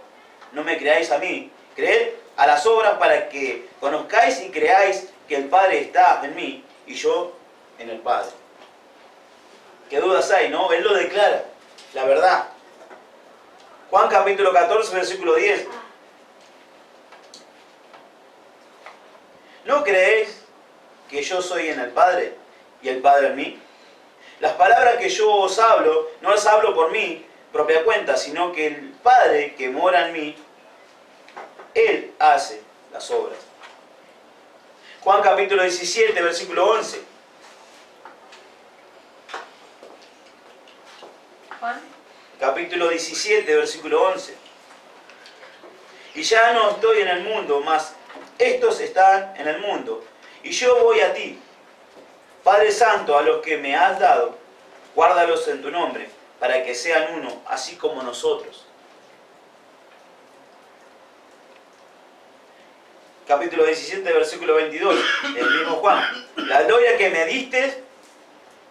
Speaker 1: no me creáis a mí. Creed a las obras para que conozcáis y creáis que el Padre está en mí y yo en el Padre. ¿Qué dudas hay, no? Él lo declara, la verdad. Juan capítulo 14, versículo 10. ¿No creéis que yo soy en el Padre y el Padre en mí? Las palabras que yo os hablo, no las hablo por mi propia cuenta, sino que el Padre que mora en mí, Él hace las obras. Juan capítulo 17, versículo 11.
Speaker 3: Juan.
Speaker 1: Capítulo 17, versículo 11. Y ya no estoy en el mundo, mas estos están en el mundo, y yo voy a ti. Padre Santo, a los que me has dado, guárdalos en tu nombre, para que sean uno, así como nosotros. Capítulo 17, versículo 22, el mismo Juan. La gloria que me diste,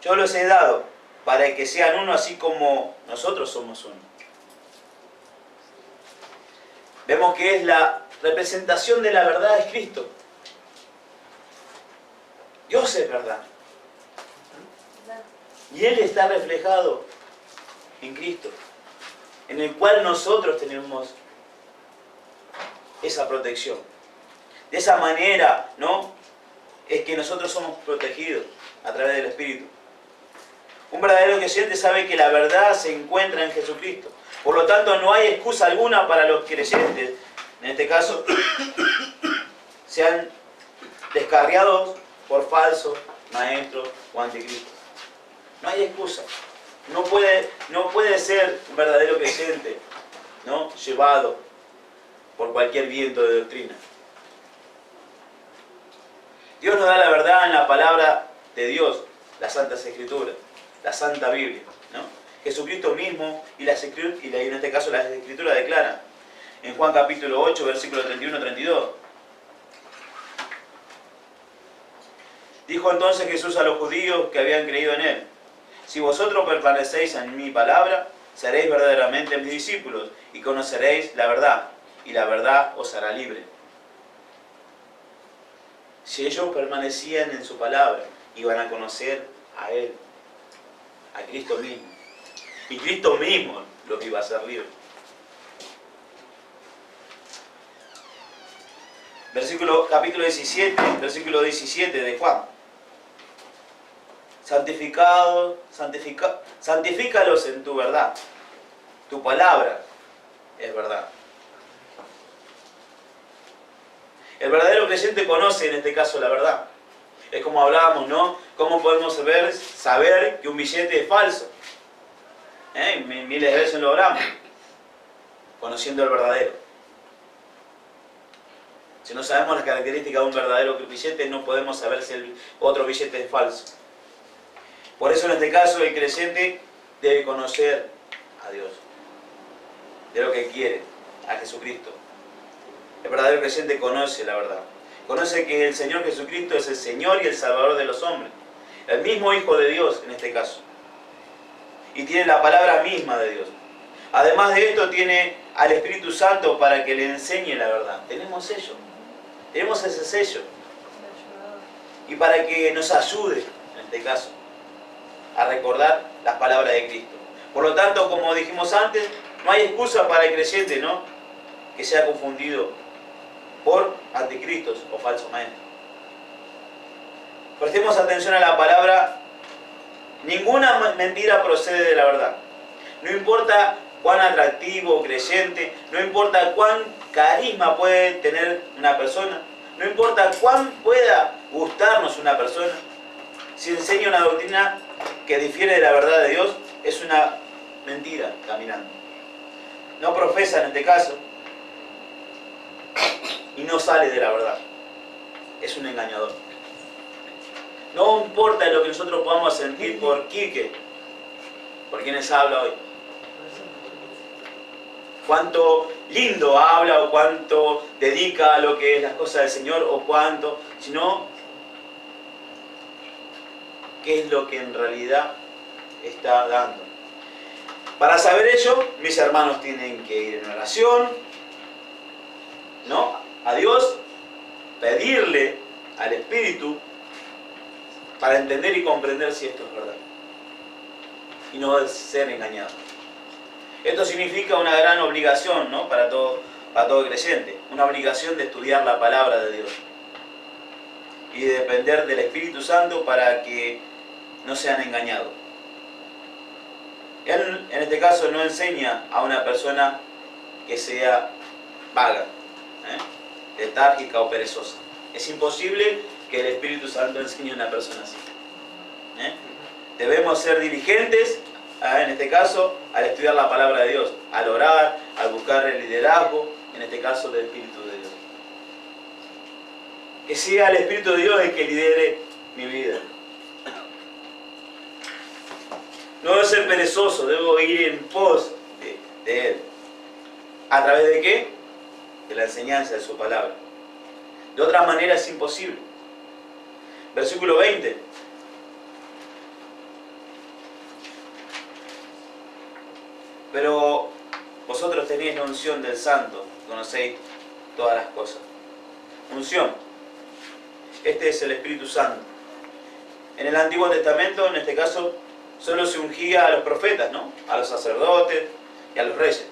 Speaker 1: yo los he dado, para que sean uno, así como nosotros somos uno. Vemos que es la representación de la verdad es Cristo. Dios es verdad. Y Él está reflejado en Cristo, en el cual nosotros tenemos esa protección. De esa manera, ¿no? Es que nosotros somos protegidos a través del Espíritu. Un verdadero creyente sabe que la verdad se encuentra en Jesucristo. Por lo tanto, no hay excusa alguna para los creyentes, en este caso, sean descarriados por falsos maestros o anticristos. No hay excusa. No puede ser un verdadero creyente, ¿no? Llevado por cualquier viento de doctrina. Dios nos da la verdad en la palabra de Dios, las Santas Escrituras, la Santa Biblia, ¿no? Jesucristo mismo y en este caso las Escrituras declaran en Juan capítulo 8, versículo 31-32. Dijo entonces Jesús a los judíos que habían creído en Él: si vosotros permanecéis en mi palabra, seréis verdaderamente mis discípulos y conoceréis la verdad, y la verdad os hará libre. Si ellos permanecían en su palabra, iban a conocer a Él, a Cristo mismo. Y Cristo mismo los iba a hacer libres. Capítulo 17, versículo 17 de Juan. Santifícalos en tu verdad. Tu palabra es verdad. El verdadero creyente conoce en este caso la verdad. Es como hablábamos, ¿no? ¿Cómo podemos saber que un billete es falso? Miles de veces lo hablamos. Conociendo el verdadero. Si no sabemos las características de un verdadero billete, no podemos saber si el otro billete es falso. Por eso en este caso el creyente debe conocer a Dios. De lo que quiere, a Jesucristo. El verdadero creyente conoce la verdad. Conoce que el Señor Jesucristo es el Señor y el Salvador de los hombres. El mismo Hijo de Dios en este caso. Y tiene la palabra misma de Dios. Además de esto tiene al Espíritu Santo para que le enseñe la verdad. Tenemos sello. Tenemos ese sello. Y para que nos ayude, en este caso, a recordar las palabras de Cristo. Por lo tanto, como dijimos antes, no hay excusa para el creyente, ¿no? Que sea confundido por anticristos o falsos maestros. Prestemos atención a la palabra. Ninguna mentira procede de la verdad. No importa cuán atractivo o creyente, no importa cuán carisma puede tener una persona, no importa cuán pueda gustarnos una persona, si enseña una doctrina que difiere de la verdad de Dios, es una mentira caminando. No profesa en este caso y no sale de la verdad. Es un engañador. No importa lo que nosotros podamos sentir por Quique, por quienes habla hoy. Cuánto lindo habla o cuánto dedica a lo que es las cosas del Señor o cuánto, sino qué es lo que en realidad está dando. Para saber ello, mis hermanos tienen que ir en oración, ¿no? A Dios, pedirle al Espíritu para entender y comprender si esto es verdad. Y no ser engañado. Esto significa una gran obligación, ¿no? Para todo creyente. Una obligación de estudiar la palabra de Dios. Y de depender del Espíritu Santo para que no sean engañados. Él, en este caso, no enseña a una persona que sea vaga, letárgica o perezosa. Es imposible que el Espíritu Santo enseñe a una persona así. Debemos ser diligentes, en este caso, al estudiar la palabra de Dios, al orar, al buscar el liderazgo, en este caso del Espíritu de Dios. Que sea el Espíritu de Dios el que lidere mi vida. No debo ser perezoso, debo ir en pos de Él. ¿A través de qué? De la enseñanza de su palabra. De otra manera es imposible. Versículo 20. Pero vosotros tenéis la unción del Santo, conocéis todas las cosas. Unción. Este es el Espíritu Santo. En el Antiguo Testamento, en este caso, solo se ungía a los profetas, ¿no? A los sacerdotes y a los reyes.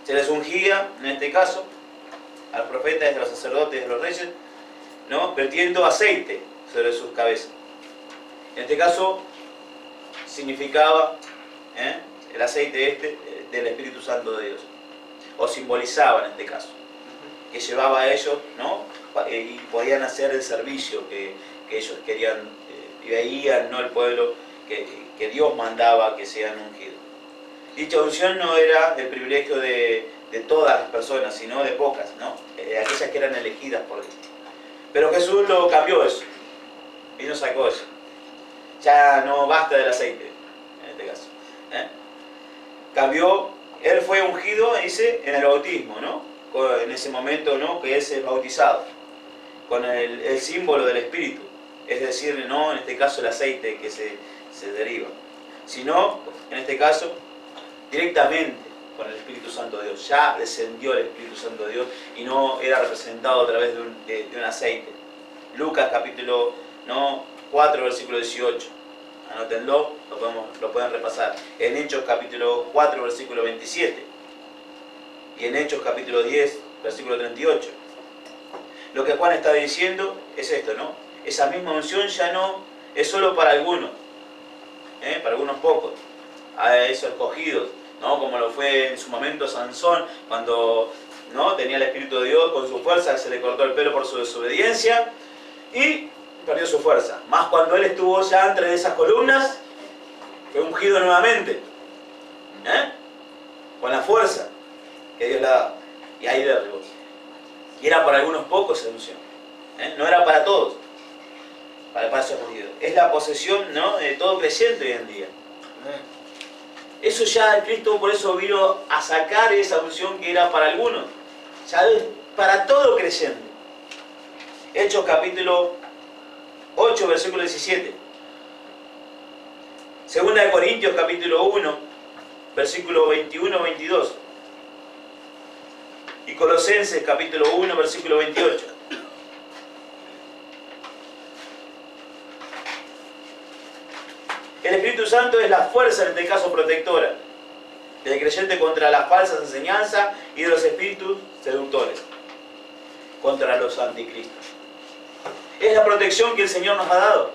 Speaker 1: Se les ungía, en este caso, a los profetas, a los sacerdotes y a los reyes, ¿no? Vertiendo aceite sobre sus cabezas. En este caso, significaba el aceite del Espíritu Santo de Dios. O simbolizaba en este caso. Que llevaba a ellos, ¿no? Y podían hacer el servicio que ellos querían y veían, ¿no? El pueblo que Dios mandaba que sean ungidos. Dicha unción no era el privilegio de todas las personas, sino de pocas, ¿no? Aquellas que eran elegidas por Dios. Pero Jesús lo cambió eso. Y nos sacó eso. Ya no basta del aceite, en este caso. Cambió, Él fue ungido, dice, en el bautismo, ¿no? En ese momento, ¿no? Que es el bautizado. Con el símbolo del Espíritu. Es decir, no en este caso el aceite que se deriva. Sino, en este caso, directamente con el Espíritu Santo de Dios. Ya descendió el Espíritu Santo de Dios y no era representado a través de un aceite. Lucas capítulo 4, versículo 18. Anótenlo, lo pueden repasar. En Hechos capítulo 4, versículo 27. Y en Hechos capítulo 10, versículo 38. Lo que Juan está diciendo es esto, ¿no? Esa misma unción ya no es solo para algunos, para algunos pocos, a esos escogidos, ¿no? Como lo fue en su momento Sansón, cuando ¿no? tenía el Espíritu de Dios, con su fuerza se le cortó el pelo por su desobediencia y perdió su fuerza. Más cuando él estuvo ya entre esas columnas, fue ungido nuevamente, con la fuerza que Dios le daba, y ahí derribó. Y era para algunos pocos esa unción, no era para todos, para el paso escogido. Es la posesión, ¿no? de todo creyente hoy en día. Eso ya Cristo por eso vino a sacar esa unción que era para algunos, ya es para todo creyente. Hechos capítulo 8, versículo 17. Segunda de Corintios capítulo 1, versículo 21-22. Y Colosenses capítulo 1, versículo 28. El Espíritu Santo es la fuerza, en este caso protectora, del creyente contra las falsas enseñanzas y de los espíritus seductores, contra los anticristos. Es la protección que el Señor nos ha dado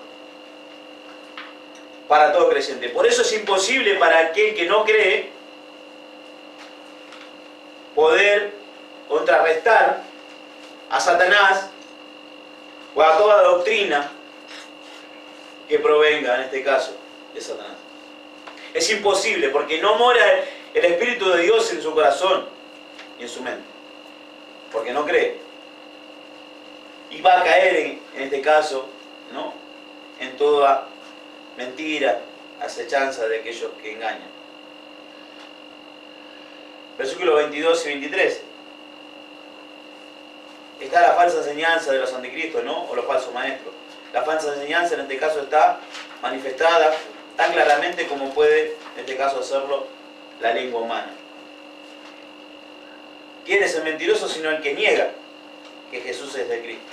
Speaker 1: para todo creyente. Por eso es imposible para aquel que no cree poder contrarrestar a Satanás o a toda doctrina que provenga, en este caso, de Satanás. Es imposible, porque no mora el Espíritu de Dios en su corazón y en su mente. Porque no cree. Y va a caer en este caso, ¿no?, en toda mentira, acechanza de aquellos que engañan. Versículos 22 y 23. Está la falsa enseñanza de los anticristos, ¿no?, o los falsos maestros. La falsa enseñanza en este caso está manifestada tan claramente como puede en este caso hacerlo la lengua humana. ¿Quién es el mentiroso sino el que niega que Jesús es de Cristo?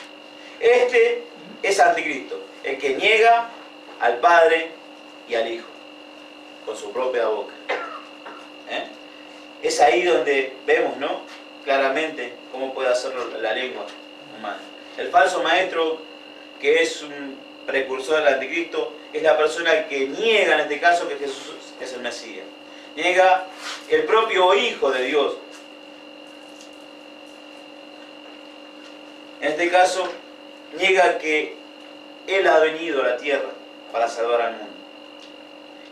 Speaker 1: Este es anticristo, el que niega al Padre y al Hijo con su propia boca. Es ahí donde vemos, ¿no?, claramente cómo puede hacerlo la lengua humana. El falso maestro, que es un precursor del anticristo, es la persona que niega en este caso que Jesús es el Mesías. Niega el propio Hijo de Dios. En este caso, niega que Él ha venido a la tierra para salvar al mundo.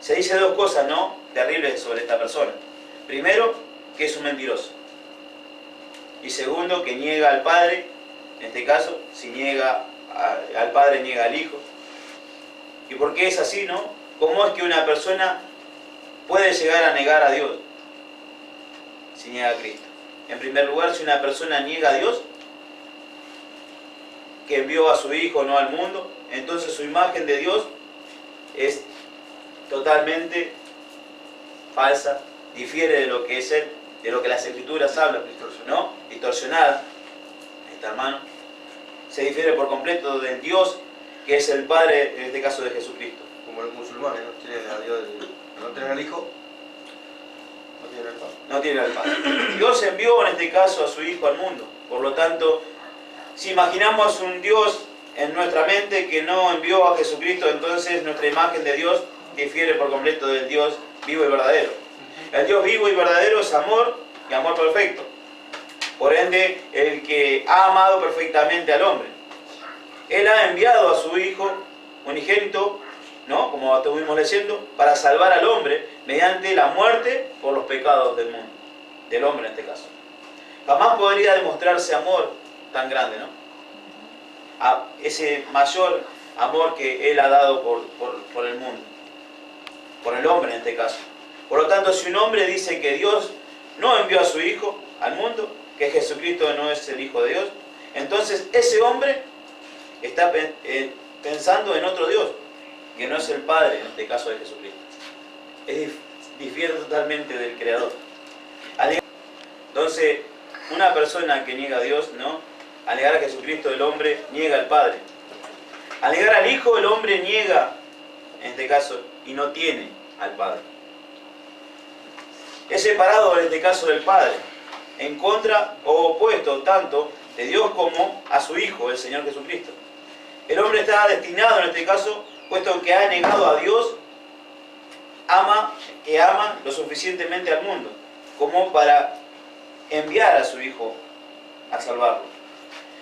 Speaker 1: Se dice dos cosas, ¿no?, terribles sobre esta persona. Primero, que es un mentiroso. Y segundo, que niega al Padre. En este caso, si niega al Padre, niega al Hijo. ¿Y por qué es así, no? ¿Cómo es que una persona puede llegar a negar a Dios si niega a Cristo? En primer lugar, si una persona niega a Dios, que envió a su Hijo, no al mundo, entonces su imagen de Dios es totalmente falsa, difiere de lo que es Él, de lo que las Escrituras hablan, ¿no? Distorsionada, esta hermano, se difiere por completo del Dios que es el Padre, en este caso de Jesucristo.
Speaker 2: Como los musulmanes, ¿no? Tienen a Dios, no tienen al Hijo, no tienen al Padre.
Speaker 1: No tienen al Padre. Dios envió en este caso a su Hijo al mundo. Por lo tanto, si imaginamos un Dios en nuestra mente que no envió a Jesucristo, entonces nuestra imagen de Dios difiere por completo del Dios vivo y verdadero. El Dios vivo y verdadero es amor y amor perfecto. Por ende, el que ha amado perfectamente al hombre. Él ha enviado a su Hijo unigénito, ¿no?, como estuvimos leyendo, para salvar al hombre mediante la muerte por los pecados del mundo, del hombre en este caso. Jamás podría demostrarse amor tan grande, ¿no? Ese mayor amor que Él ha dado por el mundo, por el hombre en este caso. Por lo tanto, si un hombre dice que Dios no envió a su Hijo al mundo, que Jesucristo no es el Hijo de Dios, entonces ese hombre está pensando en otro Dios, que no es el Padre, en este caso de Jesucristo. Difiere totalmente del Creador. Entonces, una persona que niega a Dios, ¿no?, al negar a Jesucristo, el hombre niega al Padre. Al negar al Hijo, el hombre niega, en este caso, y no tiene al Padre. Es separado en este caso del Padre, en contra o opuesto tanto de Dios como a su Hijo, el Señor Jesucristo. El hombre está destinado en este caso, puesto que ha negado a Dios, ama lo suficientemente al mundo, como para enviar a su Hijo a salvarlo.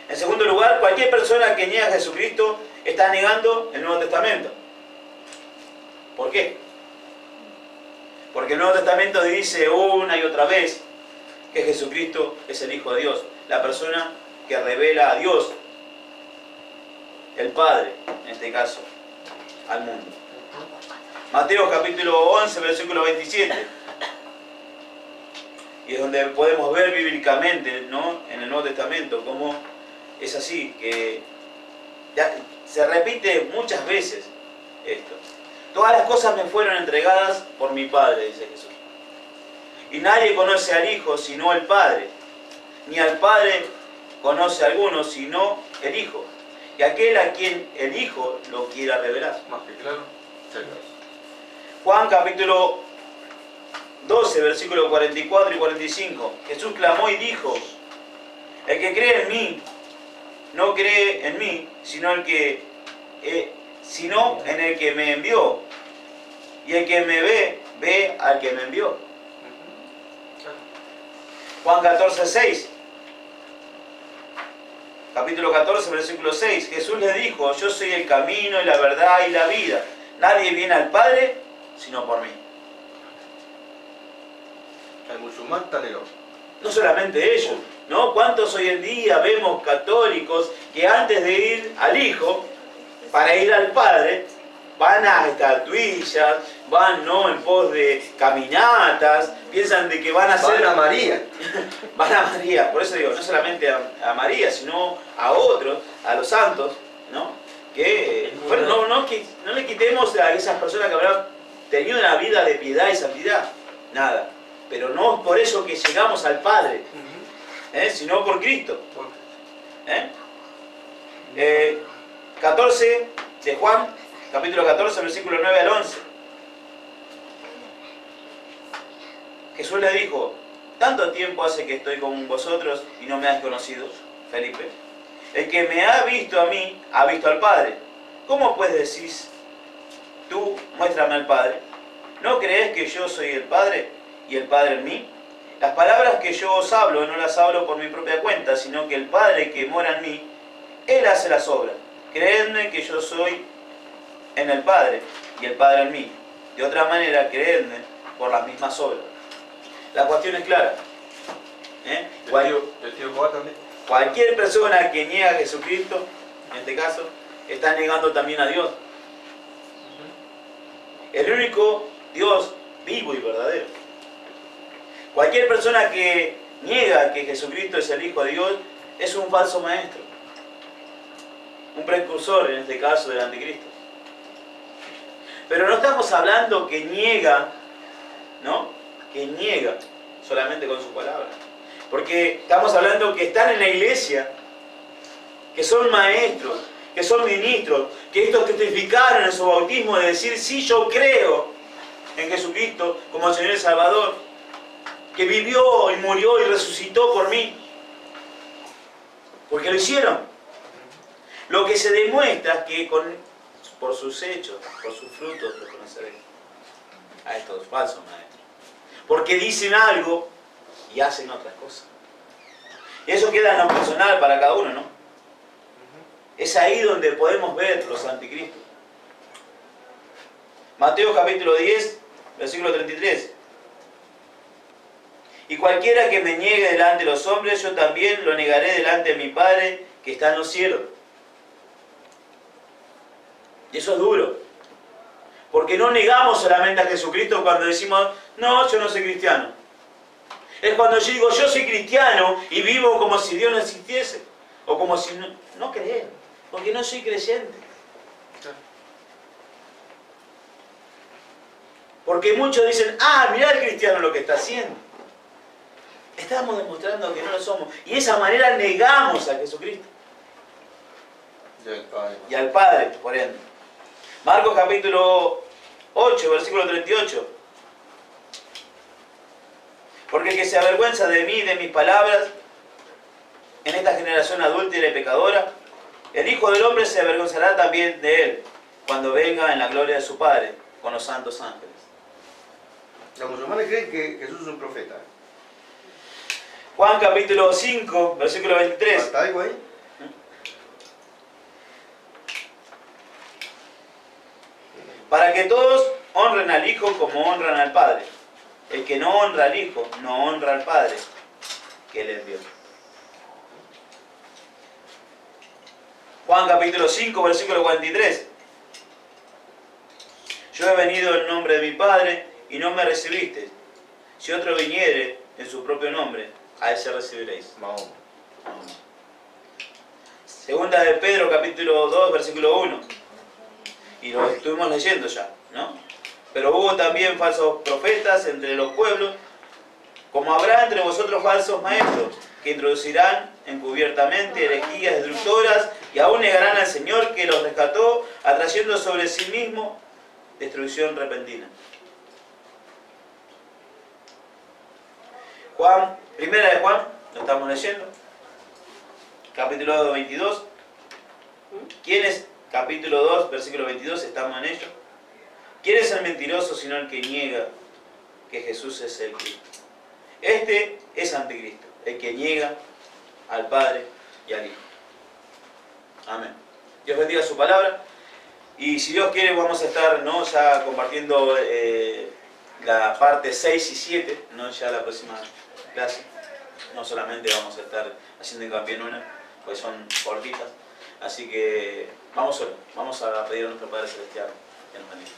Speaker 1: En segundo lugar, cualquier persona que niega a Jesucristo está negando el Nuevo Testamento. ¿Por qué? Porque el Nuevo Testamento dice una y otra vez que Jesucristo es el Hijo de Dios, la persona que revela a Dios, el Padre, en este caso, al mundo. Mateo capítulo 11, versículo 27. Y es donde podemos ver bíblicamente, ¿no?, en el Nuevo Testamento, cómo es así, que ya se repite muchas veces esto. Todas las cosas me fueron entregadas por mi Padre, dice Jesús. Y nadie conoce al Hijo sino el Padre, ni al Padre conoce a alguno sino el Hijo, y aquel a quien el Hijo lo quiera revelar.
Speaker 2: Más que claro.
Speaker 1: Juan capítulo 12, versículos 44 y 45. Jesús clamó y dijo: el que cree en mí, no cree en mí, sino en el que me envió. Y el que me ve, ve al que me envió. Juan 14, 6. Capítulo 14, versículo 6. Jesús le dijo: yo soy el camino y la verdad y la vida. Nadie viene al Padre sino por mí.
Speaker 2: El musulmán está en el horno.
Speaker 1: No solamente ellos, ¿no? ¿Cuántos hoy en día vemos católicos que antes de ir al Hijo, para ir al Padre, van a estatuillas, van, ¿no?, en pos de caminatas, piensan de que van a hacer...
Speaker 2: Van a María.
Speaker 1: Van a María, por eso digo, no solamente a María, sino a otros, a los santos, ¿no? Que, bueno, no le quitemos a esas personas que habrán tenido una vida de piedad y santidad, nada. Pero no es por eso que llegamos al Padre, sino por Cristo. 14 de Juan, capítulo 14, versículo 9 al 11. Jesús le dijo: tanto tiempo hace que estoy con vosotros y no me has conocido, Felipe. El que me ha visto a mí, ha visto al Padre. ¿Cómo pues decís tú, muéstrame al Padre? ¿No crees que yo soy el Padre y el Padre en mí? Las palabras que yo os hablo no las hablo por mi propia cuenta, sino que el Padre que mora en mí, Él hace las obras. Creedme que yo soy en el Padre y el Padre en mí. De otra manera, creedme por las mismas obras. La cuestión es clara. Cualquier persona que niega a Jesucristo, en este caso, está negando también a Dios. El único Dios vivo y verdadero. Cualquier persona que niega que Jesucristo es el Hijo de Dios es un falso maestro. Un precursor, en este caso, del anticristo. Pero no estamos hablando que niega, ¿no? Que niega solamente con sus palabras. Porque estamos hablando que están en la iglesia, que son maestros, que son ministros, que estos testificaron en su bautismo de decir: sí, yo creo en Jesucristo como Señor y Salvador, que vivió y murió y resucitó por mí. Porque lo hicieron. Lo que se demuestra es que por sus hechos, por sus frutos, los conoceréis a estos falsos maestros. Porque dicen algo y hacen otras cosas. Y eso queda en lo personal para cada uno, ¿no? Es ahí donde podemos ver los anticristos. Mateo capítulo 10, versículo 33. Y cualquiera que me niegue delante de los hombres, yo también lo negaré delante de mi Padre que está en los cielos. Y eso es duro. Porque no negamos solamente a Jesucristo cuando decimos: no, yo no soy cristiano. Es cuando yo digo: yo soy cristiano y vivo como si Dios no existiese. O como si no creen. Porque no soy creyente. Porque muchos dicen: ah, mirá el cristiano lo que está haciendo. Estamos demostrando que no lo somos. Y de esa manera negamos a Jesucristo. Y al Padre, por ende. Marcos capítulo 8, versículo 38. Porque el que se avergüenza de mí y de mis palabras en esta generación adúltera y pecadora, el Hijo del Hombre se avergonzará también de él cuando venga en la gloria de su Padre con los santos ángeles.
Speaker 2: Los musulmanes creen que Jesús es un profeta.
Speaker 1: Juan capítulo 5, versículo 23.
Speaker 2: ¿Está algo ahí?
Speaker 1: Para que todos honren al Hijo como honran al Padre. El que no honra al Hijo, no honra al Padre que le envió. Juan capítulo 5, versículo 43. Yo he venido en nombre de mi Padre y no me recibisteis. Si otro viniere en su propio nombre, a ese recibiréis.
Speaker 2: Mahoma.
Speaker 1: Segunda de Pedro capítulo 2, versículo 1. Y lo estuvimos leyendo ya, ¿no? Pero hubo también falsos profetas entre los pueblos, como habrá entre vosotros falsos maestros, que introducirán encubiertamente herejías destructoras y aún negarán al Señor que los rescató, atrayendo sobre sí mismo destrucción repentina. Juan, primera de Juan, lo estamos leyendo, capítulo 22. ¿Quién es? Capítulo 2, versículo 22, estamos en ello. ¿Quién es el mentiroso sino el que niega que Jesús es el Cristo? Este es anticristo, el que niega al Padre y al Hijo. Amén. Dios bendiga su palabra. Y si Dios quiere vamos a estar, ¿no?, ya compartiendo la parte 6 y 7, no ya la próxima clase. No solamente vamos a estar haciendo hincapié en una, pues son cortitas. Así que vamos a pedir a nuestro Padre Celestial que nos bendiga.